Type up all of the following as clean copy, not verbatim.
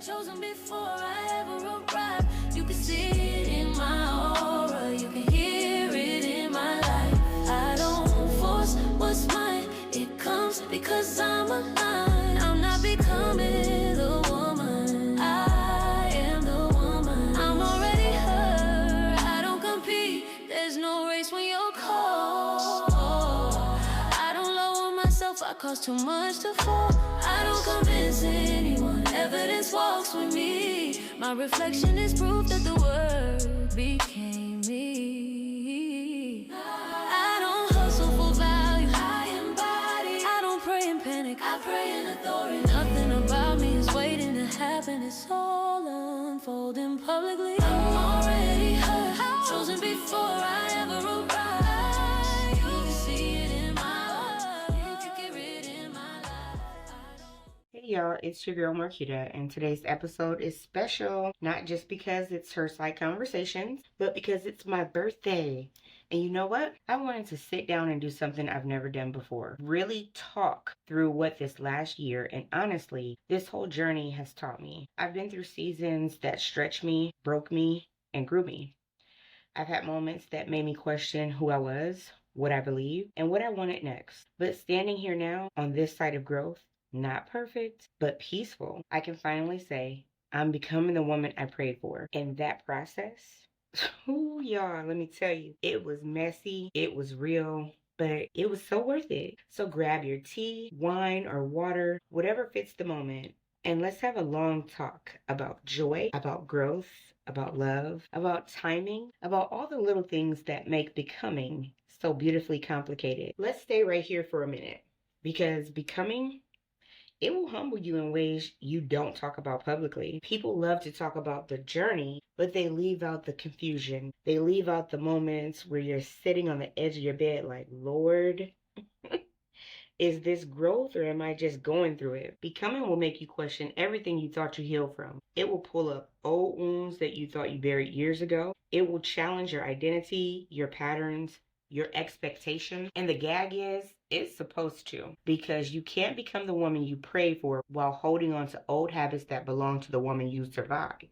chosen before I ever arrived. You can see it in my aura, you can hear it in my life. I don't force what's mine, it comes because I'm aligned. I'm not becoming the woman, I am the woman. I'm already her, I don't compete. There's no race when you're cold. I don't lower myself, I cost too much to fall. I don't convince anyone, evidence walks with me. My reflection is proof that the word became me. I don't hustle for value, I embody. I don't pray in panic, I pray in authority. Nothing about me is waiting to happen, it's all unfolding publicly. I'm already hurt, chosen before I ever arrived. You can see it in my heart, you can get rid in my life. Hey y'all, it's your girl Marketia, and today's episode is special, not just because it's her side conversations, but because it's my birthday. And you know what? I wanted to sit down and do something I've never done before. Really talk through what this last year, and honestly, this whole journey has taught me. I've been through seasons that stretched me, broke me, and grew me. I've had moments that made me question who I was, what I believed, and what I wanted next. But standing here now, on this side of growth, not perfect, but peaceful, I can finally say I'm becoming the woman I prayed for. And that process, ooh, y'all, let me tell you, it was messy, it was real, but it was so worth it. So grab your tea, wine, or water, whatever fits the moment, and let's have a long talk about joy, about growth, about love, about timing, about all the little things that make becoming so beautifully complicated. Let's stay right here for a minute, because becoming, it will humble you in ways you don't talk about publicly. People love to talk about the journey, but they leave out the confusion. They leave out the moments where you're sitting on the edge of your bed like, Lord, is this growth or am I just going through it? Becoming will make you question everything you thought you healed from. It will pull up old wounds that you thought you buried years ago. It will challenge your identity, your patterns, your expectation. And the gag is, it's supposed to, because you can't become the woman you prayed for while holding on to old habits that belong to the woman you survived.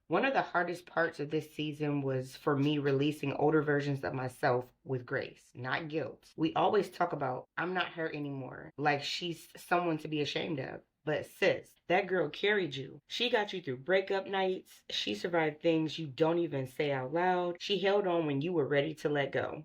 One of the hardest parts of this season was for me releasing older versions of myself with grace, not guilt. We always talk about, I'm not her anymore, like she's someone to be ashamed of. But sis, that girl carried you. She got you through breakup nights. She survived things you don't even say out loud. She held on when you were ready to let go.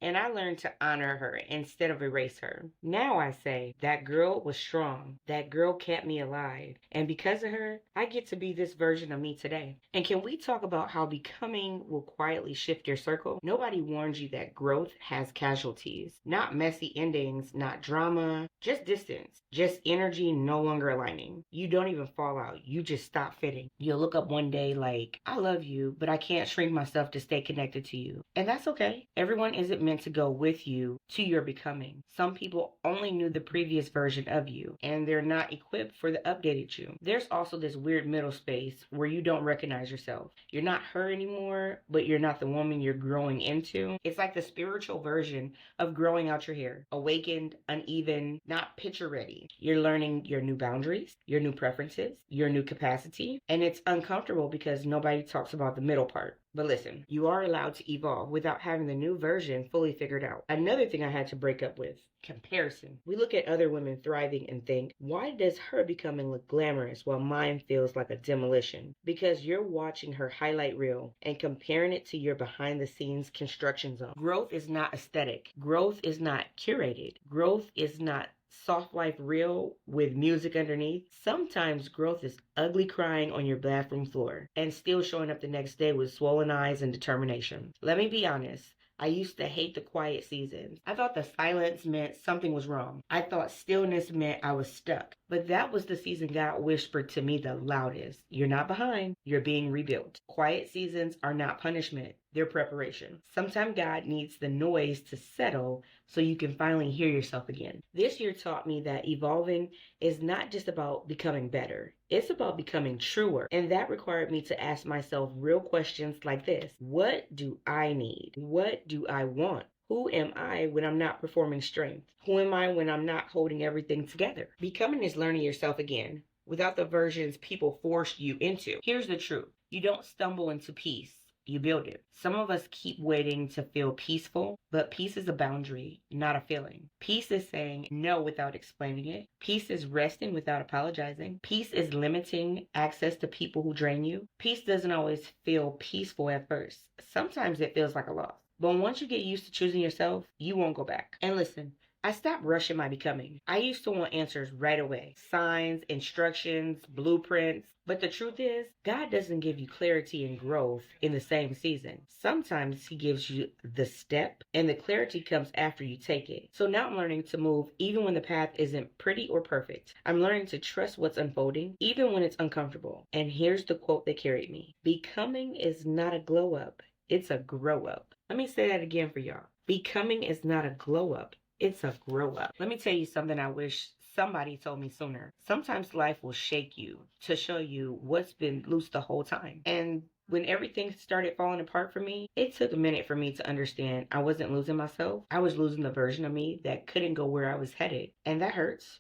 And I learned to honor her instead of erase her. Now I say, that girl was strong. That girl kept me alive. And because of her, I get to be this version of me today. And can we talk about how becoming will quietly shift your circle? Nobody warns you that growth has casualties. Not messy endings, not drama, just distance. Just energy no longer aligning. You don't even fall out. You just stop fitting. You'll look up one day like, I love you, but I can't shrink myself to stay connected to you. And that's okay. Everyone isn't meant to go with you to your becoming. Some people only knew the previous version of you, and they're not equipped for the updated you. There's also this weird middle space where you don't recognize yourself. You're not her anymore, but you're not the woman you're growing into. It's like the spiritual version of growing out your hair. Awakened, uneven, not picture ready. You're learning your new boundaries, your new preferences, your new capacity, and it's uncomfortable because nobody talks about the middle part. But listen, you are allowed to evolve without having the new version fully figured out. Another thing I had to break up with, comparison. We look at other women thriving and think, why does her becoming look glamorous while mine feels like a demolition? Because you're watching her highlight reel and comparing it to your behind the scenes construction zone. Growth is not aesthetic. Growth is not curated. Growth is not soft life real with music underneath. Sometimes growth is ugly crying on your bathroom floor and still showing up the next day with swollen eyes and determination. Let me be honest. I used to hate the quiet seasons. I thought the silence meant something was wrong. I thought stillness meant I was stuck. But that was the season God whispered to me the loudest. You're not behind. You're being rebuilt. Quiet seasons are not punishment. They're preparation. Sometimes God needs the noise to settle so you can finally hear yourself again. This year taught me that evolving is not just about becoming better. It's about becoming truer. And that required me to ask myself real questions like this. What do I need? What do I want? Who am I when I'm not performing strength? Who am I when I'm not holding everything together? Becoming is learning yourself again. without the versions people forced you into. Here's the truth. You don't stumble into peace. You build it. Some of us keep waiting to feel peaceful, but peace is a boundary, not a feeling. Peace is saying no without explaining it. Peace is resting without apologizing. Peace is limiting access to people who drain you. Peace doesn't always feel peaceful at first. Sometimes it feels like a loss. But once you get used to choosing yourself, you won't go back. And listen, I stopped rushing my becoming. I used to want answers right away. Signs, instructions, blueprints. But the truth is, God doesn't give you clarity and growth in the same season. Sometimes He gives you the step, and the clarity comes after you take it. So now I'm learning to move even when the path isn't pretty or perfect. I'm learning to trust what's unfolding, even when it's uncomfortable. And here's the quote that carried me. Becoming is not a glow up. It's a grow up. Let me say that again for y'all. Becoming is not a glow up. It's a grow up. Let me tell you something I wish somebody told me sooner. Sometimes life will shake you to show you what's been loose the whole time. And when everything started falling apart for me, it took a minute for me to understand I wasn't losing myself. I was losing the version of me that couldn't go where I was headed. And that hurts.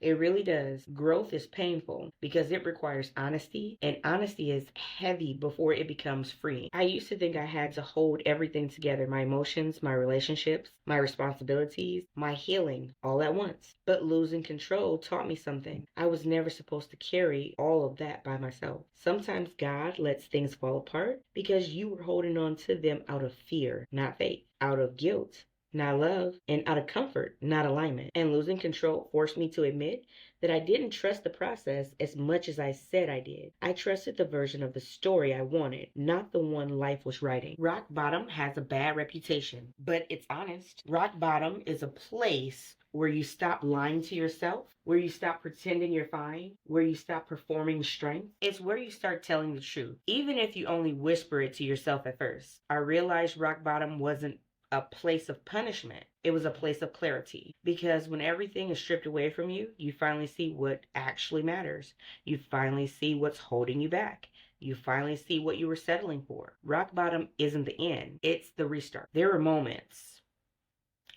It really does. Growth is painful because it requires honesty, and honesty is heavy before it becomes free. I used to think I had to hold everything together, my emotions, my relationships, my responsibilities, my healing, all at once. But losing control taught me something. I was never supposed to carry all of that by myself. Sometimes God lets things fall apart because you were holding on to them out of fear, not faith, out of guilt, not love, and out of comfort, not alignment. And losing control forced me to admit that I didn't trust the process as much as I said I did. I trusted the version of the story I wanted, not the one life was writing. Rock bottom has a bad reputation, but it's honest. Rock bottom is a place where you stop lying to yourself, where you stop pretending you're fine, where you stop performing strength. It's where you start telling the truth, even if you only whisper it to yourself at first. I realized rock bottom wasn't a place of punishment. It was a place of clarity. Because when everything is stripped away from you, you finally see what actually matters. You finally see what's holding you back. You finally see what you were settling for. Rock bottom isn't the end. It's the restart. There were moments,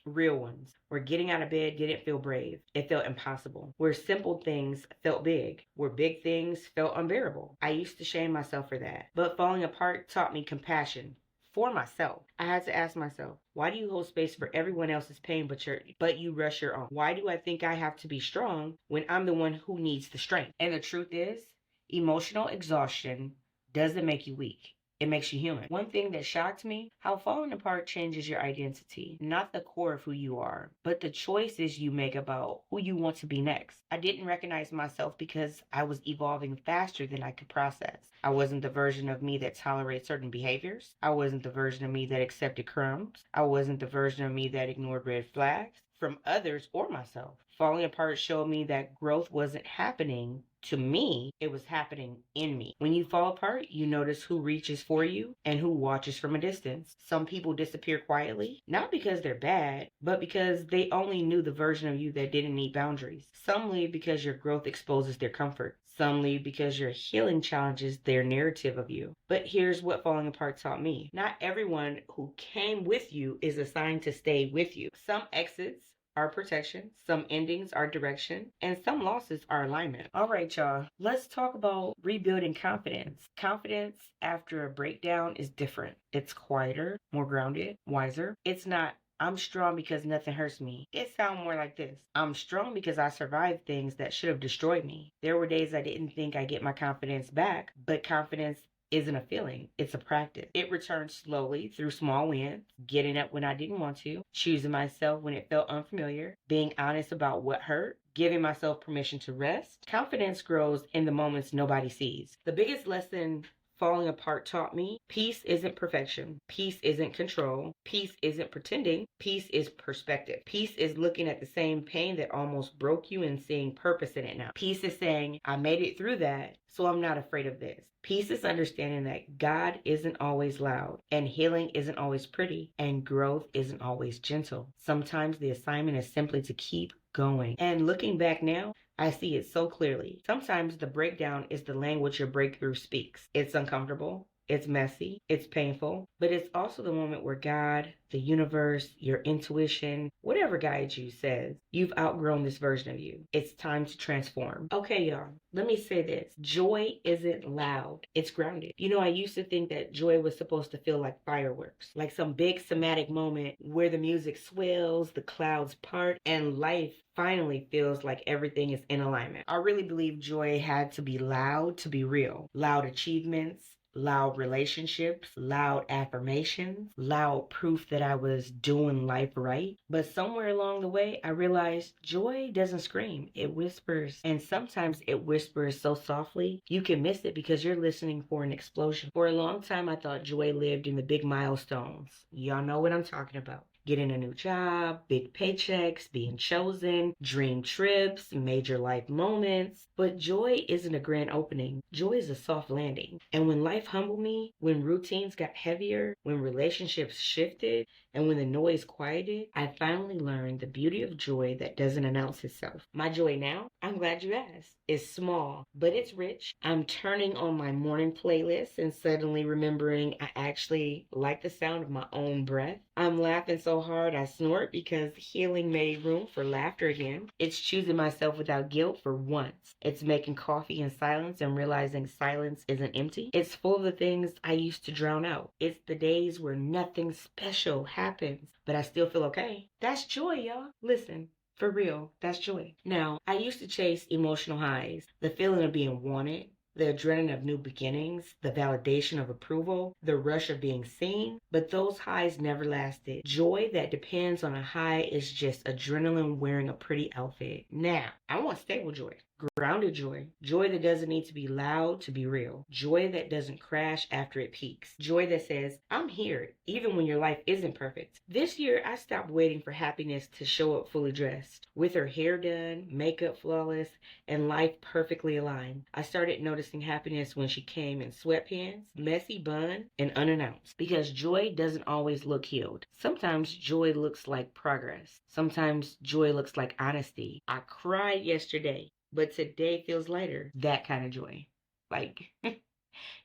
real ones, where getting out of bed didn't feel brave. It felt impossible. Where simple things felt big. Where big things felt unbearable. I used to shame myself for that. But falling apart taught me compassion. For myself, I had to ask myself, why do you hold space for everyone else's pain but you rush your own? Why do I think I have to be strong when I'm the one who needs the strength? And the truth is, emotional exhaustion doesn't make you weak. It makes you human. One thing that shocked me, how falling apart changes your identity. Not the core of who you are, but the choices you make about who you want to be next. I didn't recognize myself because I was evolving faster than I could process. I wasn't the version of me that tolerated certain behaviors. I wasn't the version of me that accepted crumbs. I wasn't the version of me that ignored red flags from others or myself. Falling apart showed me that growth wasn't happening to me, it was happening in me. When you fall apart, you notice who reaches for you and who watches from a distance. Some people disappear quietly, not because they're bad, but because they only knew the version of you that didn't need boundaries. Some leave because your growth exposes their comfort. Some leave because your healing challenges their narrative of you. But here's what falling apart taught me. Not everyone who came with you is assigned to stay with you. Some exits are protection, some endings are direction, and some losses are alignment. All right, y'all, let's talk about rebuilding confidence. Confidence after a breakdown is different. It's quieter, more grounded, wiser. It's not, I'm strong because nothing hurts me. It sounds more like this. I'm strong because I survived things that should have destroyed me. There were days I didn't think I'd get my confidence back, but confidence isn't a feeling, it's a practice. It returns slowly through small wins, getting up when I didn't want to, choosing myself when it felt unfamiliar, being honest about what hurt, giving myself permission to rest. Confidence grows in the moments nobody sees. The biggest lesson falling apart taught me, peace isn't perfection. Peace isn't control. Peace isn't pretending. Peace is perspective. Peace is looking at the same pain that almost broke you and seeing purpose in it now. Peace is saying, I made it through that, so I'm not afraid of this. Peace is understanding that God isn't always loud, and healing isn't always pretty, and growth isn't always gentle. Sometimes the assignment is simply to keep going. And looking back now, I see it so clearly. Sometimes the breakdown is the language your breakthrough speaks. It's uncomfortable. It's messy, it's painful, but it's also the moment where God, the universe, your intuition, whatever guides you says, you've outgrown this version of you. It's time to transform. Okay, y'all, let me say this. Joy isn't loud, it's grounded. You know, I used to think that joy was supposed to feel like fireworks, like some big somatic moment where the music swells, the clouds part, and life finally feels like everything is in alignment. I really believe joy had to be loud to be real. Loud achievements, loud relationships, loud affirmations, loud proof that I was doing life right. But somewhere along the way, I realized joy doesn't scream, it whispers. And sometimes it whispers so softly, you can miss it because you're listening for an explosion. For a long time, I thought joy lived in the big milestones. Y'all know what I'm talking about. Getting a new job, big paychecks, being chosen, dream trips, major life moments. But joy isn't a grand opening. Joy is a soft landing. And when life humbled me, when routines got heavier, when relationships shifted, and when the noise quieted, I finally learned the beauty of joy that doesn't announce itself. My joy now, I'm glad you asked, is small, but it's rich. I'm turning on my morning playlist and suddenly remembering I actually like the sound of my own breath. I'm laughing so hard I snort because healing made room for laughter again. It's choosing myself without guilt for once. It's making coffee in silence and realizing silence isn't empty. It's full of the things I used to drown out. It's the days where nothing special happens, but I still feel okay. That's joy, y'all. Listen. For real, that's joy. Now, I used to chase emotional highs, the feeling of being wanted, the adrenaline of new beginnings, the validation of approval, the rush of being seen, but those highs never lasted. Joy that depends on a high is just adrenaline wearing a pretty outfit. Now, I want stable joy. Grounded joy. Joy that doesn't need to be loud to be real. Joy that doesn't crash after it peaks. Joy that says, I'm here, even when your life isn't perfect. This year, I stopped waiting for happiness to show up fully dressed. With her hair done, makeup flawless, and life perfectly aligned, I started noticing happiness when she came in sweatpants, messy bun, and unannounced. Because joy doesn't always look healed. Sometimes joy looks like progress. Sometimes joy looks like honesty. I cried yesterday, but today feels lighter. That kind of joy. Like,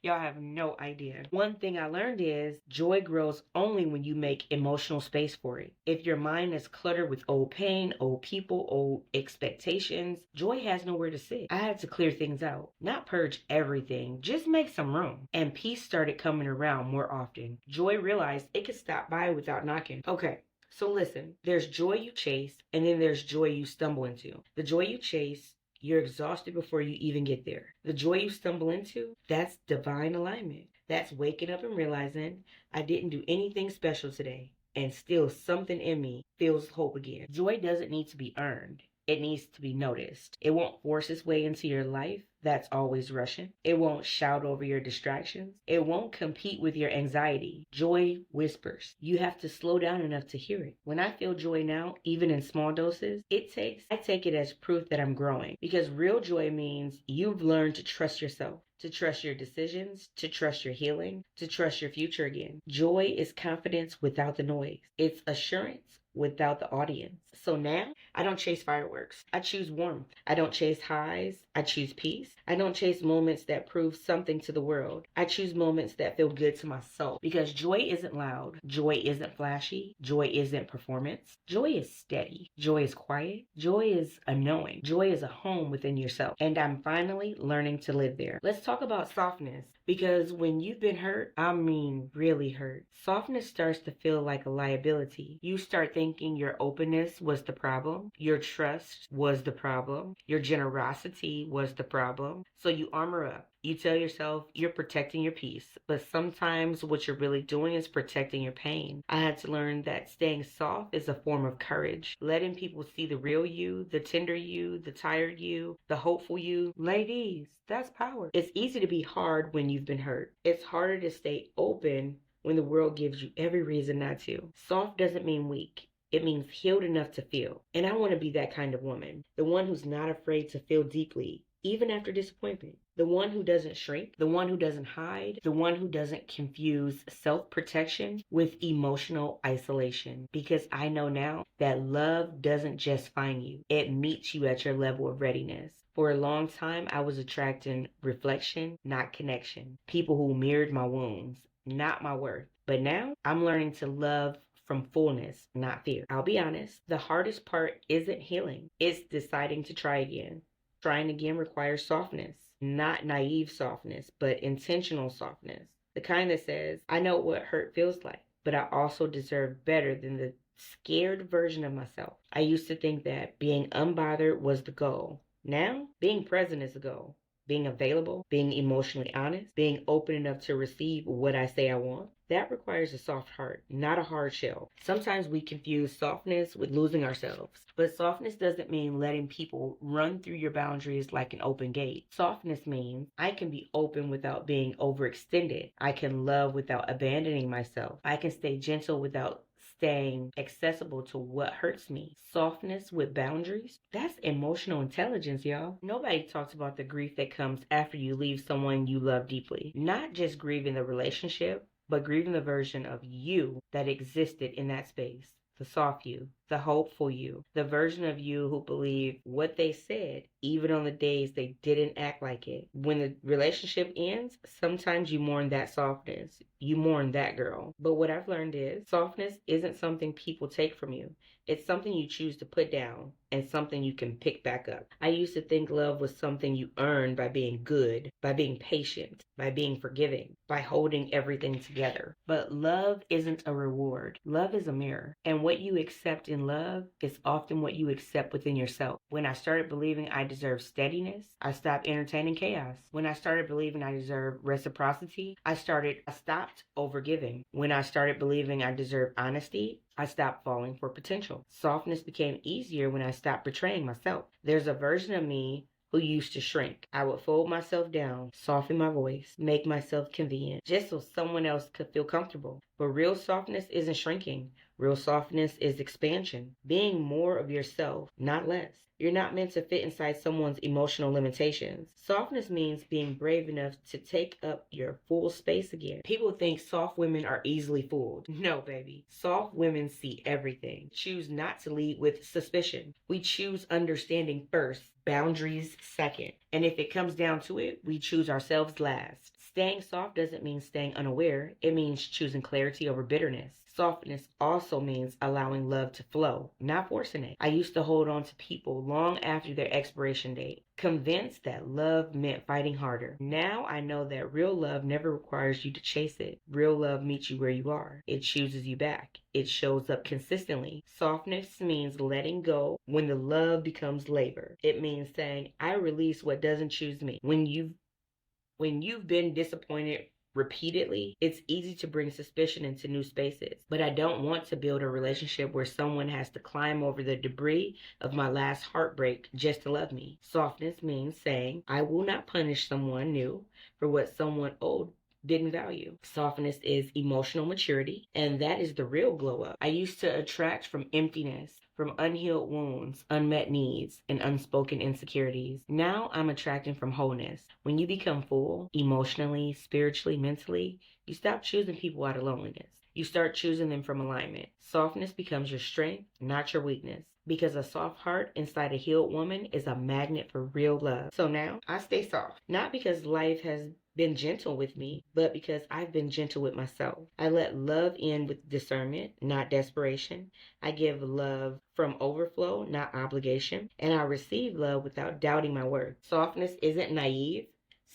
y'all have no idea. One thing I learned is joy grows only when you make emotional space for it. If your mind is cluttered with old pain, old people, old expectations, joy has nowhere to sit. I had to clear things out. Not purge everything, just make some room. And peace started coming around more often. Joy realized it could stop by without knocking. Okay. So listen, there's joy you chase, and then there's joy you stumble into. The joy you chase, you're exhausted before you even get there. The joy you stumble into, that's divine alignment. That's waking up and realizing I didn't do anything special today, and still something in me feels hope again. Joy doesn't need to be earned. It needs to be noticed. It won't force its way into your life that's always rushing. It won't shout over your distractions. It won't compete with your anxiety. Joy whispers. You have to slow down enough to hear it. When I feel joy now, even in small doses, I take it as proof that I'm growing. Because real joy means you've learned to trust yourself, to trust your decisions, to trust your healing, to trust your future again. Joy is confidence without the noise. It's assurance without the audience. So now, I don't chase fireworks. I choose warmth. I don't chase highs. I choose peace. I don't chase moments that prove something to the world. I choose moments that feel good to my soul. Because joy isn't loud. Joy isn't flashy. Joy isn't performance. Joy is steady. Joy is quiet. Joy is a knowing. Joy is a home within yourself. And I'm finally learning to live there. Let's talk about softness. Because when you've been hurt, I mean really hurt, softness starts to feel like a liability. You start thinking your openness was the problem, your trust was the problem, your generosity was the problem. So you armor up. You tell yourself you're protecting your peace, but sometimes what you're really doing is protecting your pain. I had to learn that staying soft is a form of courage. Letting people see the real you, the tender you, the tired you, the hopeful you. Ladies, that's power. It's easy to be hard when you've been hurt. It's harder to stay open when the world gives you every reason not to. Soft doesn't mean weak. It means healed enough to feel. And I want to be that kind of woman. The one who's not afraid to feel deeply, even after disappointment. The one who doesn't shrink, the one who doesn't hide, the one who doesn't confuse self protection with emotional isolation. Because I know now that love doesn't just find you, it meets you at your level of readiness. For a long time, I was attracting reflection, not connection. People who mirrored my wounds, not my worth. But now I'm learning to love from fullness, not fear. I'll be honest, the hardest part isn't healing, it's deciding to try again. Trying again requires softness, not naive softness, but intentional softness. The kind that says, I know what hurt feels like, but I also deserve better than the scared version of myself. I used to think that being unbothered was the goal. Now, being present is the goal. Being available, being emotionally honest, being open enough to receive what I say I want. That requires a soft heart, not a hard shell. Sometimes we confuse softness with losing ourselves. But softness doesn't mean letting people run through your boundaries like an open gate. Softness means I can be open without being overextended. I can love without abandoning myself. I can stay gentle without staying accessible to what hurts me. Softness with boundaries, that's emotional intelligence, y'all. Nobody talks about the grief that comes after you leave someone you love deeply. Not just grieving the relationship, but grieving the version of you that existed in that space. The soft you, the hopeful you, the version of you who believed what they said, even on the days they didn't act like it. When the relationship ends, sometimes you mourn that softness. You mourn that girl. But what I've learned is softness isn't something people take from you. It's something you choose to put down and something you can pick back up. I used to think love was something you earn by being good, by being patient, by being forgiving, by holding everything together. But love isn't a reward. Love is a mirror. And what you accept in love is often what you accept within yourself. When I started believing I deserved steadiness, I stopped entertaining chaos. When I started believing I deserved reciprocity, I stopped overgiving. When I started believing I deserved honesty, I stopped falling for potential. Softness became easier when I stopped betraying myself. There's a version of me who used to shrink. I would fold myself down, soften my voice, make myself convenient, just so someone else could feel comfortable. But real softness isn't shrinking. Real softness is expansion. Being more of yourself, not less. You're not meant to fit inside someone's emotional limitations. Softness means being brave enough to take up your full space again. People think soft women are easily fooled. No, baby. Soft women see everything. Choose not to lead with suspicion. We choose understanding first, boundaries second. And if it comes down to it, we choose ourselves last. Staying soft doesn't mean staying unaware. It means choosing clarity over bitterness. Softness also means allowing love to flow, not forcing it. I used to hold on to people long after their expiration date, convinced that love meant fighting harder. Now I know that real love never requires you to chase it. Real love meets you where you are. It chooses you back. It shows up consistently. Softness means letting go when the love becomes labor. It means saying, I release what doesn't choose me. When you've been disappointed repeatedly, it's easy to bring suspicion into new spaces. But I don't want to build a relationship where someone has to climb over the debris of my last heartbreak just to love me. Softness means saying, I will not punish someone new for what someone old didn't value. Softness is emotional maturity, and that is the real glow up. I used to attract from emptiness, from unhealed wounds, unmet needs, and unspoken insecurities. Now I'm attracting from wholeness. When you become full, emotionally, spiritually, mentally, you stop choosing people out of loneliness. You start choosing them from alignment. Softness becomes your strength, not your weakness. Because a soft heart inside a healed woman is a magnet for real love. So now I stay soft. Not because life has been gentle with me, but because I've been gentle with myself. I let love in with discernment, not desperation. I give love from overflow, not obligation. And I receive love without doubting my worth. Softness isn't naive.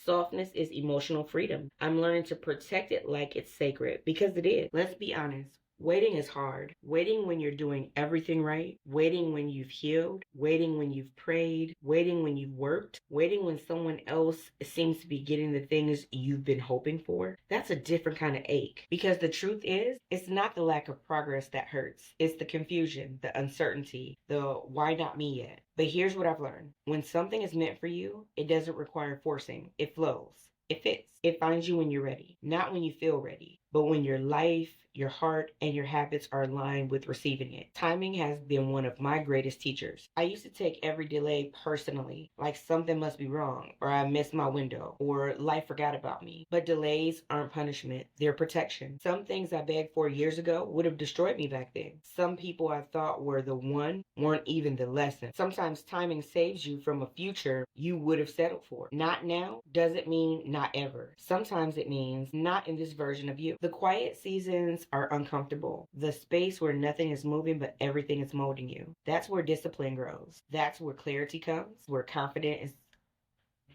Softness is emotional freedom. I'm learning to protect it like it's sacred, because it is. Let's be honest. Waiting is hard. Waiting when you're doing everything right. Waiting when you've healed. Waiting when you've prayed. Waiting when you've worked. Waiting when someone else seems to be getting the things you've been hoping for. That's a different kind of ache. Because the truth is, it's not the lack of progress that hurts. It's the confusion, the uncertainty, the why not me yet. But here's what I've learned. When something is meant for you, it doesn't require forcing. It flows. It fits. It finds you when you're ready, not when you feel ready, but when your life, your heart, and your habits are aligned with receiving it. Timing has been one of my greatest teachers. I used to take every delay personally, like something must be wrong, or I missed my window, or life forgot about me. But delays aren't punishment, they're protection. Some things I begged for years ago would have destroyed me back then. Some people I thought were the one weren't even the lesson. Sometimes timing saves you from a future you would have settled for. Not now doesn't mean not ever. Sometimes it means not in this version of you. The quiet seasons are uncomfortable. The space where nothing is moving but everything is molding you. That's where discipline grows. That's where clarity comes, where confidence is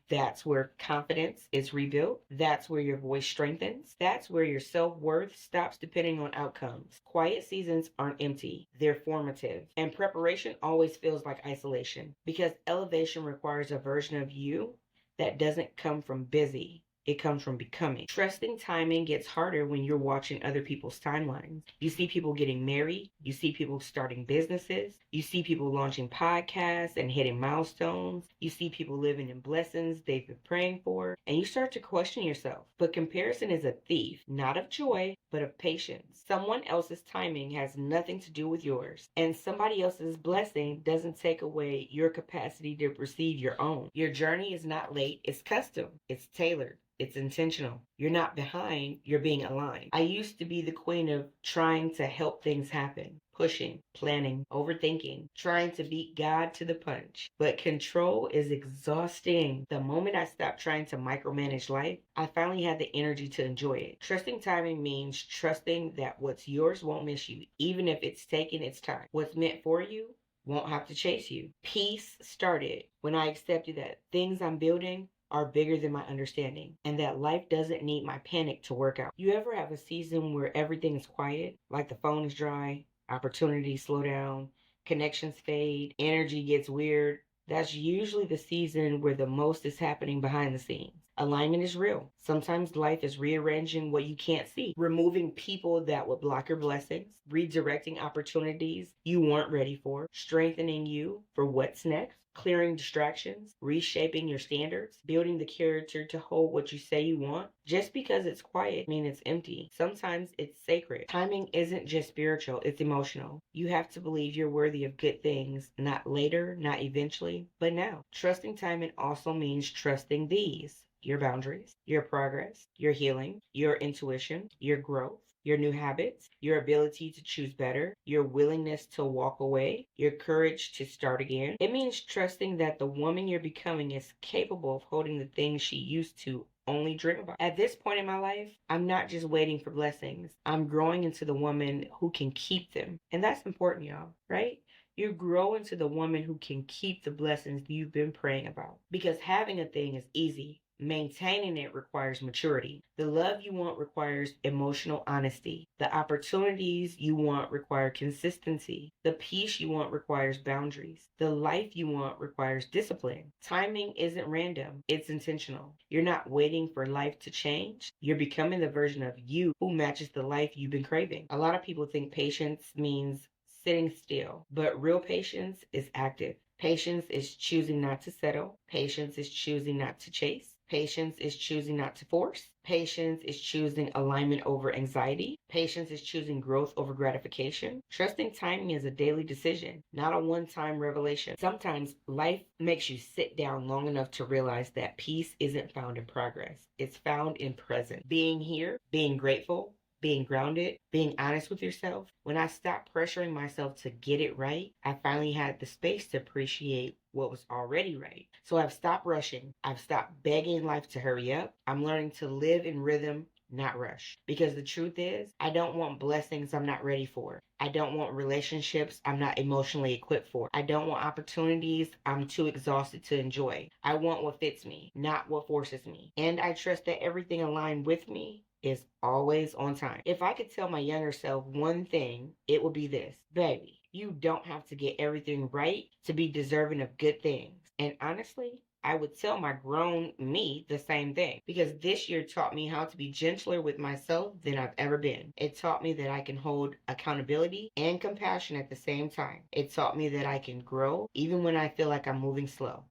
that's where confidence is rebuilt. That's where your voice strengthens. That's where your self-worth stops depending on outcomes. Quiet seasons aren't empty. They're formative. And preparation always feels like isolation because elevation requires a version of you that doesn't come from busy. It comes from becoming. Trusting timing gets harder when you're watching other people's timelines. You see people getting married. You see people starting businesses. You see people launching podcasts and hitting milestones. You see people living in blessings they've been praying for. And you start to question yourself. But comparison is a thief, not of joy, but of patience. Someone else's timing has nothing to do with yours. And somebody else's blessing doesn't take away your capacity to receive your own. Your journey is not late. It's custom. It's tailored. It's intentional. You're not behind, you're being aligned. I used to be the queen of trying to help things happen, pushing, planning, overthinking, trying to beat God to the punch. But control is exhausting. The moment I stopped trying to micromanage life, I finally had the energy to enjoy it. Trusting timing means trusting that what's yours won't miss you, even if it's taking its time. What's meant for you won't have to chase you. Peace started when I accepted that things I'm building are bigger than my understanding and that life doesn't need my panic to work out. You ever have a season where everything is quiet, like the phone is dry, opportunities slow down, connections fade, energy gets weird? That's usually the season where the most is happening behind the scenes. Alignment is real. Sometimes life is rearranging what you can't see, removing people that would block your blessings, redirecting opportunities you weren't ready for, strengthening you for what's next, clearing distractions, reshaping your standards, building the character to hold what you say you want. Just because it's quiet means it's empty. Sometimes it's sacred. Timing isn't just spiritual, it's emotional. You have to believe you're worthy of good things, not later, not eventually, but now. Trusting timing also means trusting these: your boundaries, your progress, your healing, your intuition, your growth, your new habits, your ability to choose better, your willingness to walk away, your courage to start again. It means trusting that the woman you're becoming is capable of holding the things she used to only dream about. At this point in my life, I'm not just waiting for blessings. I'm growing into the woman who can keep them. And that's important, y'all, right? You grow into the woman who can keep the blessings you've been praying about. Because having a thing is easy. Maintaining it requires maturity. The love you want requires emotional honesty. The opportunities you want require consistency. The peace you want requires boundaries. The life you want requires discipline. Timing isn't random, it's intentional. You're not waiting for life to change. You're becoming the version of you who matches the life you've been craving. A lot of people think patience means sitting still, but real patience is active. Patience is choosing not to settle. Patience is choosing not to chase. Patience is choosing not to force. Patience is choosing alignment over anxiety. Patience is choosing growth over gratification. Trusting timing is a daily decision, not a one-time revelation. Sometimes life makes you sit down long enough to realize that peace isn't found in progress. It's found in present. Being here, being grateful, being grounded, being honest with yourself. When I stopped pressuring myself to get it right, I finally had the space to appreciate what was already right. So I've stopped rushing. I've stopped begging life to hurry up. I'm learning to live in rhythm, not rush. Because the truth is, I don't want blessings I'm not ready for. I don't want relationships I'm not emotionally equipped for. I don't want opportunities I'm too exhausted to enjoy. I want what fits me, not what forces me. And I trust that everything aligned with me is always on time. If I could tell my younger self one thing, it would be this: baby, you don't have to get everything right to be deserving of good things. And honestly, I would tell my grown me the same thing, because this year taught me how to be gentler with myself than I've ever been. It taught me that I can hold accountability and compassion at the same time. It taught me that I can grow even when I feel like I'm moving slow.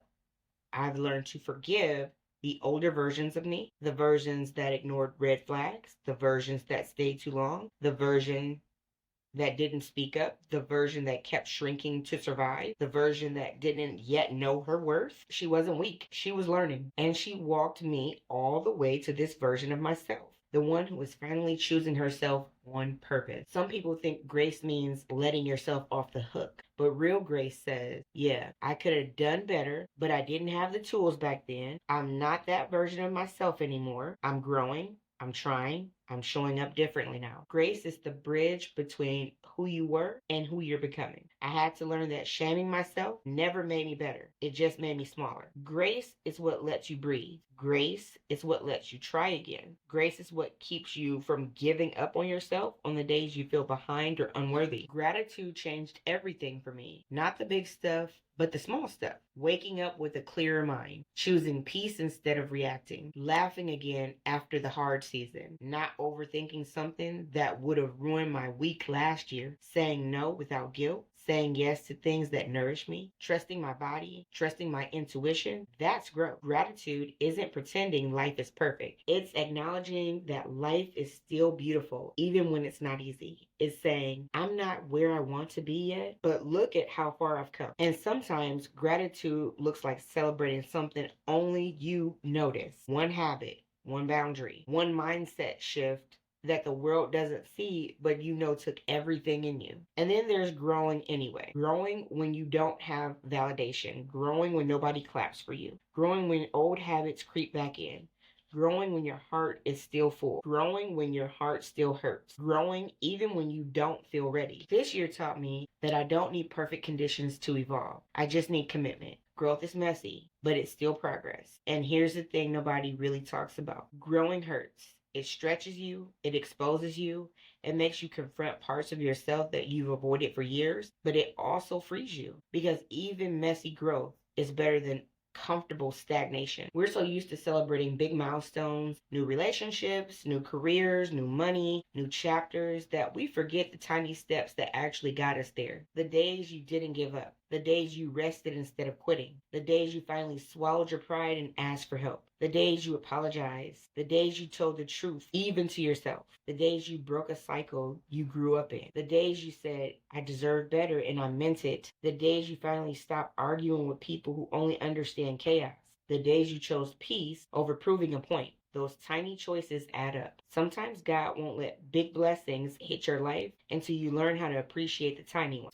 I've learned to forgive The older versions of me, the versions that ignored red flags, the versions that stayed too long, the version that didn't speak up, the version that kept shrinking to survive, the version that didn't yet know her worth. She wasn't weak, she was learning. And she walked me all the way to this version of myself, the one who was finally choosing herself on purpose. Some people think grace means letting yourself off the hook. But real grace says, yeah, I could have done better, but I didn't have the tools back then. I'm not that version of myself anymore. I'm growing. I'm trying. I'm showing up differently now. Grace is the bridge between who you were and who you're becoming. I had to learn that shaming myself never made me better. It just made me smaller. Grace is what lets you breathe. Grace is what lets you try again. Grace is what keeps you from giving up on yourself on the days you feel behind or unworthy. Gratitude changed everything for me. Not the big stuff, but the small stuff. Waking up with a clearer mind, choosing peace instead of reacting, laughing again after the hard season, not overthinking something that would have ruined my week last year, saying no without guilt, saying yes to things that nourish me, trusting my body, trusting my intuition. That's growth. Gratitude isn't pretending life is perfect. It's acknowledging that life is still beautiful, even when it's not easy. It's saying, I'm not where I want to be yet, but look at how far I've come. And sometimes gratitude looks like celebrating something only you notice. One habit, one boundary, one mindset shift that the world doesn't see, but you know took everything in you. And then there's growing anyway. Growing when you don't have validation. Growing when nobody claps for you. Growing when old habits creep back in. Growing when your heart is still full. Growing when your heart still hurts. Growing even when you don't feel ready. This year taught me that I don't need perfect conditions to evolve. I just need commitment. Growth is messy, but it's still progress. And here's the thing nobody really talks about. Growing hurts. It stretches you, it exposes you, it makes you confront parts of yourself that you've avoided for years, but it also frees you because even messy growth is better than comfortable stagnation. We're so used to celebrating big milestones, new relationships, new careers, new money, new chapters, that we forget the tiny steps that actually got us there. The days you didn't give up, the days you rested instead of quitting, the days you finally swallowed your pride and asked for help, the days you apologized, the days you told the truth even to yourself, the days you broke a cycle you grew up in, the days you said, I deserve better and I meant it, the days you finally stopped arguing with people who only understand chaos, the days you chose peace over proving a point. Those tiny choices add up. Sometimes God won't let big blessings hit your life until you learn how to appreciate the tiny ones.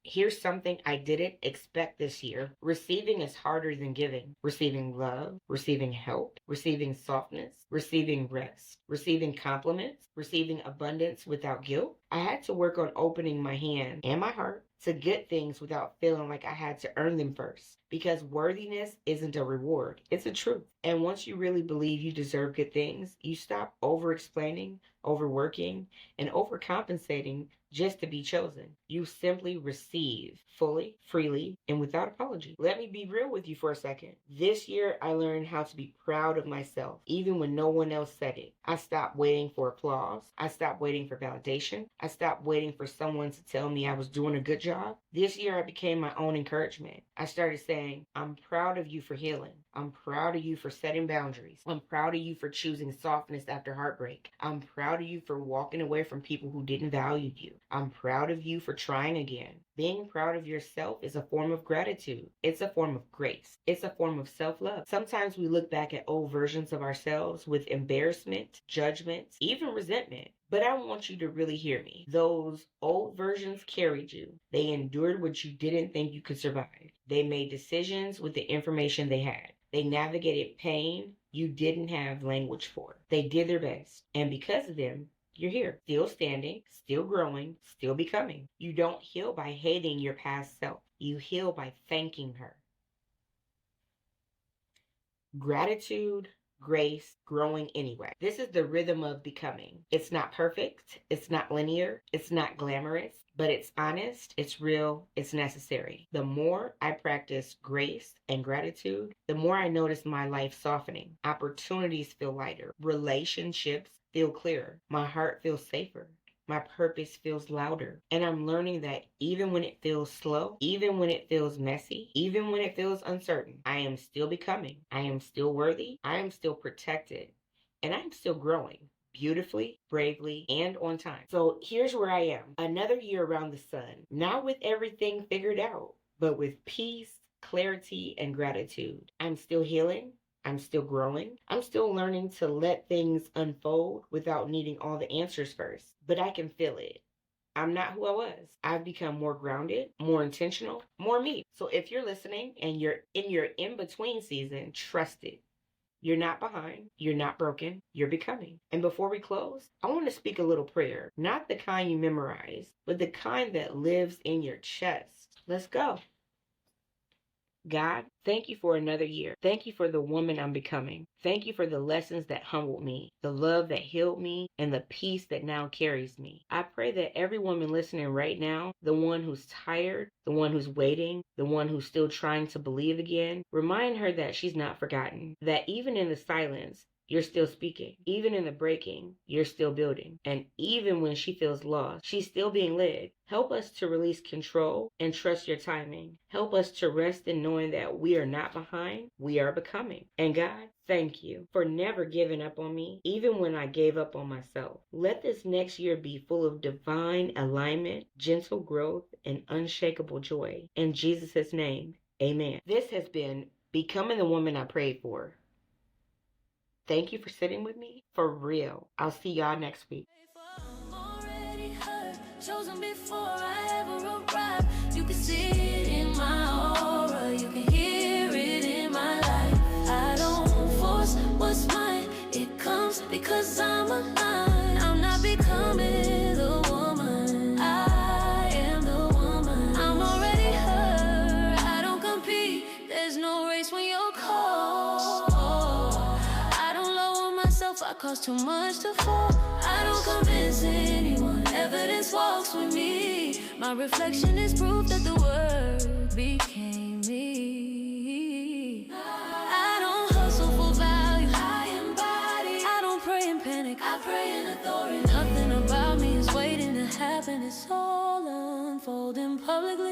Here's something I didn't expect this year. Receiving is harder than giving. Receiving love, receiving help, receiving softness, receiving rest, receiving compliments, receiving abundance without guilt. I had to work on opening my hand and my heart to good things without feeling like I had to earn them first. Because worthiness isn't a reward, it's a truth. And once you really believe you deserve good things, you stop over-explaining, overworking, and overcompensating just to be chosen. You simply receive fully, freely, and without apology. Let me be real with you for a second. This year, I learned how to be proud of myself, even when no one else said it. I stopped waiting for applause. I stopped waiting for validation. I stopped waiting for someone to tell me I was doing a good job. This year, I became my own encouragement. I started saying, I'm proud of you for healing. I'm proud of you for setting boundaries. I'm proud of you for choosing softness after heartbreak. I'm proud of you for walking away from people who didn't value you. I'm proud of you for trying again. Being proud of yourself is a form of gratitude. It's a form of grace. It's a form of self-love. Sometimes we look back at old versions of ourselves with embarrassment, judgment, even resentment. But I want you to really hear me. Those old versions carried you. They endured what you didn't think you could survive. They made decisions with the information they had. They navigated pain you didn't have language for. They did their best. And because of them, you're here, still standing, still growing, still becoming. You don't heal by hating your past self. You heal by thanking her. Gratitude, grace, growing anyway. This is the rhythm of becoming. It's not perfect. It's not linear. It's not glamorous. But it's honest, it's real, it's necessary. The more I practice grace and gratitude, the more I notice my life softening. Opportunities feel lighter. Relationships feel clearer. My heart feels safer. My purpose feels louder. And I'm learning that even when it feels slow, even when it feels messy, even when it feels uncertain, I am still becoming. I am still worthy. I am still protected. And I'm still growing beautifully, bravely, and on time. So here's where I am. Another year around the sun, not with everything figured out, but with peace, clarity, and gratitude. I'm still healing. I'm still growing. I'm still learning to let things unfold without needing all the answers first, but I can feel it. I'm not who I was. I've become more grounded, more intentional, more me. So if you're listening and you're in your in between season, trust it. You're not behind. You're not broken. You're becoming. And before we close, I want to speak a little prayer. Not the kind you memorize, but the kind that lives in your chest. Let's go. God, thank you for another year. Thank you for the woman I'm becoming. Thank you for the lessons that humbled me, the love that healed me, and the peace that now carries me. I pray that every woman listening right now, the one who's tired, the one who's waiting, the one who's still trying to believe again, remind her that she's not forgotten, that even in the silence, you're still speaking. Even in the breaking, you're still building. And even when she feels lost, she's still being led. Help us to release control and trust your timing. Help us to rest in knowing that we are not behind, we are becoming. And God, thank you for never giving up on me, even when I gave up on myself. Let this next year be full of divine alignment, gentle growth, and unshakable joy. In Jesus' name, amen. This has been Becoming the Woman I Prayed For. Thank you for sitting with me. For real. I'll see y'all next week. I'm already hurt, chosen before I ever arrived. You can see it in my aura, you can hear it in my life. I don't force what's mine, it comes because I'm aligned. I'm not becoming the woman, I am the woman. I'm already hurt, I don't compete, there's no race when you're cold. I cost too much to fall. I don't convince anyone. Evidence walks with me. My reflection is proof that the word became me. I don't hustle for value, I embody. I don't pray in panic, I pray in authority. Nothing about me is waiting to happen. It's all unfolding publicly.